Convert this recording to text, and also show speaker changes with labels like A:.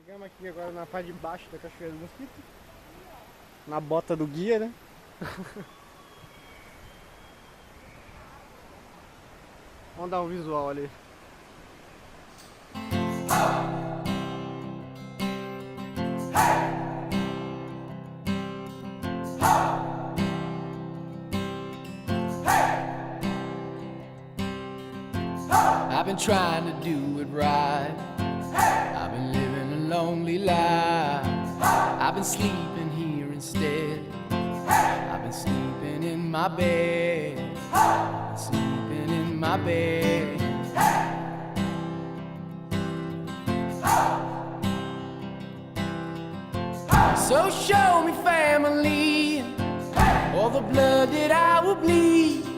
A: Chegamos aqui agora na parte de baixo da Cachoeira dos Mosquitos. Na bota do guia, né? Vamos dar um visual ali.
B: I've been trying to do it right. I've been living a lonely life. I've been sleeping here instead. I've been sleeping in my bed. I've been sleeping in my bed. So show me family, all the blood that I will bleed.